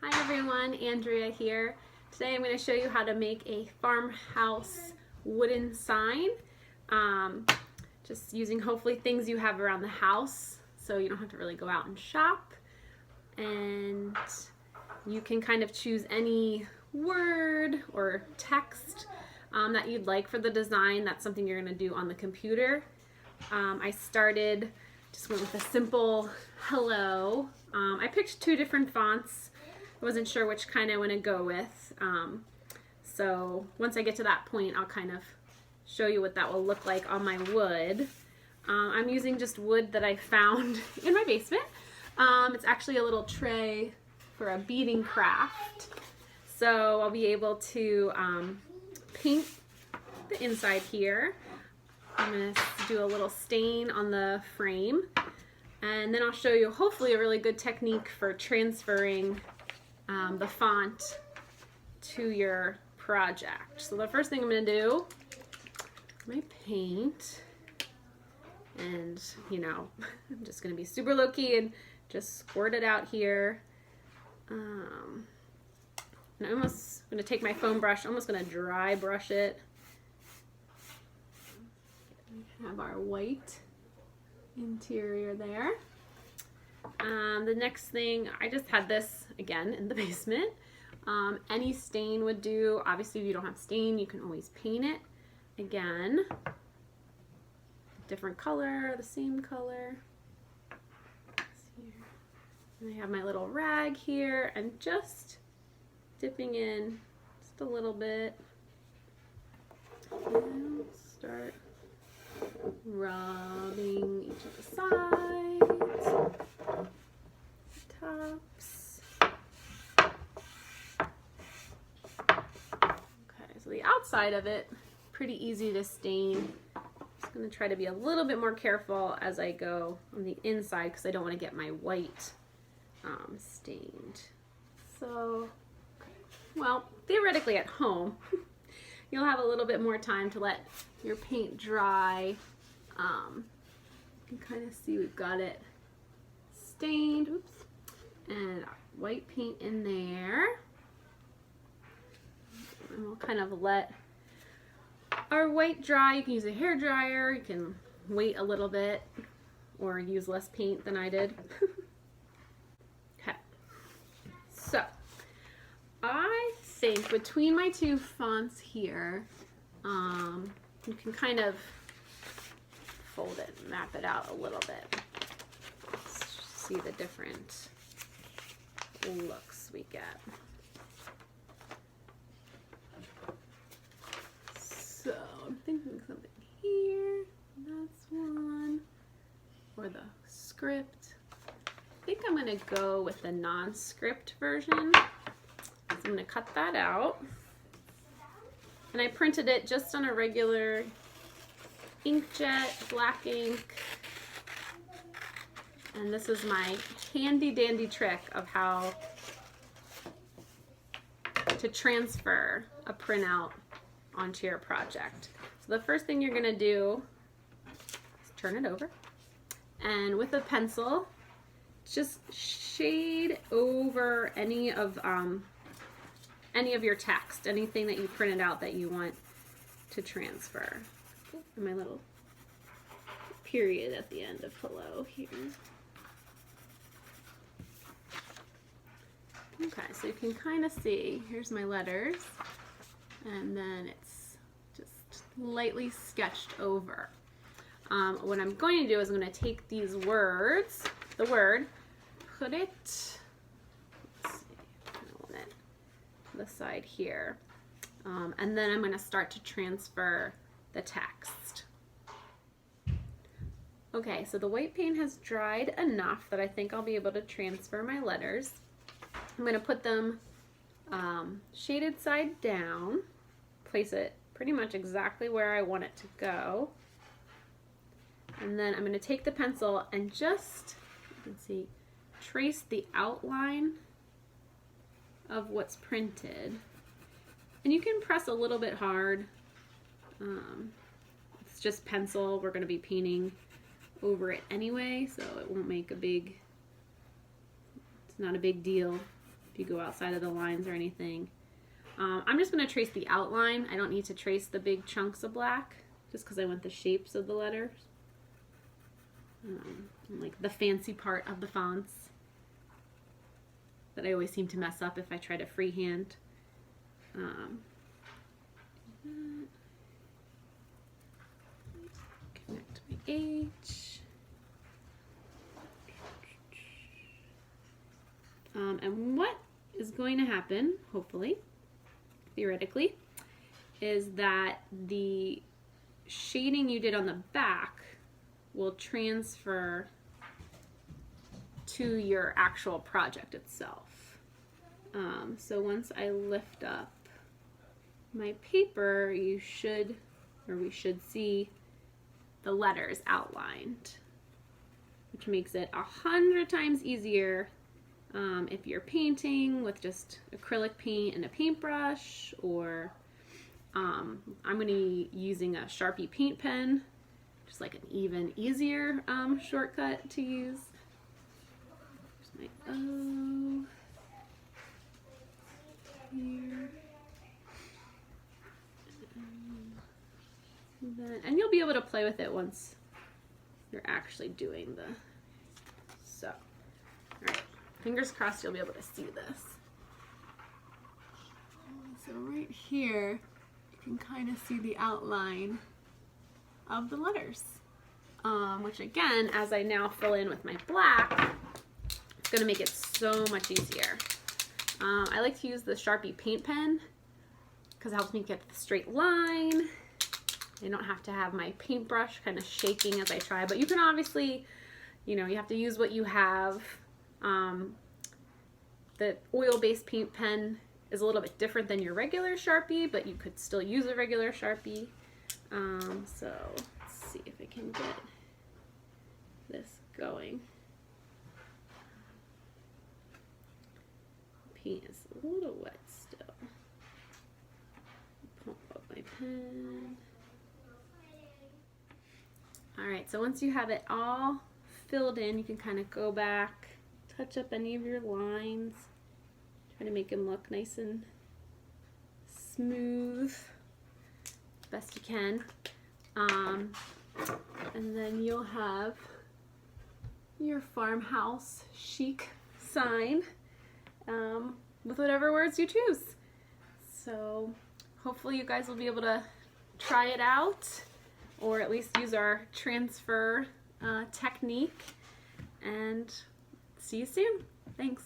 Hi everyone, Andrea here. Today I'm going to show you how to make a farmhouse wooden sign. Just using hopefully things you have around the house so you don't have to really go out and shop. And you can kind of choose any word or text that you'd like for the design. That's something you're going to do on the computer. I just went with a simple hello. I picked two different fonts. I wasn't sure which kind I want to go with. So once I get to that point, I'll kind of show you what that will look like on my wood. I'm using just wood that I found in my basement. It's actually a little tray for a beading craft. So I'll be able to paint the inside here. I'm going to do a little stain on the frame. And then I'll show you hopefully a really good technique for transferring the font to your project. So the first thing I'm going to do, my paint, and I'm just going to be super low key and just squirt it out here. And I'm almost going to take my foam brush, almost going to dry brush it. We have our white interior there. The next thing, I just had this again in the basement. Any stain would do. Obviously if you don't have stain, you can always paint it again. Different color, the same color. And I have my little rag here and just dipping in just a little bit. And start rubbing each of the sides, tops. Okay, so the outside of it, pretty easy to stain. Just going to try to be a little bit more careful as I go on the inside because I don't want to get my white stained. So, well, theoretically at home, you'll have a little bit more time to let your paint dry. You can kind of see we've got it stained. Oops. And white paint in there. And we'll kind of let our white dry. You can use a hair dryer. You can wait a little bit or use less paint than I did. Okay. So I think between my two fonts here, you can kind of fold it and map it out a little bit. See the different looks we get. So I'm thinking something here. That's one. Or the script. I think I'm going to go with the non-script version. So I'm going to cut that out. And I printed it just on a regular inkjet, black ink. And this is my handy dandy trick of how to transfer a printout onto your project. So the first thing you're going to do is turn it over. And with a pencil, just shade over any of your text, anything that you printed out that you want to transfer. And my little period at the end of hello here. Okay, so you can kind of see, here's my letters, and then it's just lightly sketched over. What I'm going to do is I'm going to take these words, the word, put it, let's see, I want it to the side here, and then I'm going to start to transfer the text. Okay, so the white paint has dried enough that I think I'll be able to transfer my letters. I'm going to put them shaded side down, place it pretty much exactly where I want it to go. And then I'm going to take the pencil and just, you can see, trace the outline of what's printed. And you can press a little bit hard. It's just pencil. We're going to be painting over it anyway, so it won't make a big, it's not a big deal if you go outside of the lines or anything. I'm just going to trace the outline. I don't need to trace the big chunks of black just because I want the shapes of the letters. Like the fancy part of the fonts that I always seem to mess up if I try to freehand. Connect my H. And what is going to happen, hopefully, theoretically, is that the shading you did on the back will transfer to your actual project itself. So once I lift up my paper, you should, or we should see the letters outlined, which makes it 100 times easier if you're painting with just acrylic paint and a paintbrush, or I'm going to be using a Sharpie paint pen, just like an even easier shortcut to use. There's my O here. And you'll be able to play with it once you're actually doing the so. All right, fingers crossed you'll be able to see this. So right here, you can kind of see the outline of the letters, which again, as I now fill in with my black, it's going to make it so much easier. I like to use the Sharpie paint pen because it helps me get the straight line. I don't have to have my paintbrush kind of shaking as I try, but you can obviously, you know, you have to use what you have. The oil-based paint pen is a little bit different than your regular Sharpie, but you could still use a regular Sharpie. So let's see if I can get this going. Paint is a little wet still. Pump up my pen. Alright, so once you have it all filled in, you can kind of go back, touch up any of your lines, try to make them look nice and smooth best you can. And then you'll have your farmhouse chic sign with whatever words you choose. So hopefully you guys will be able to try it out, or at least use our transfer technique, and see you soon. Thanks.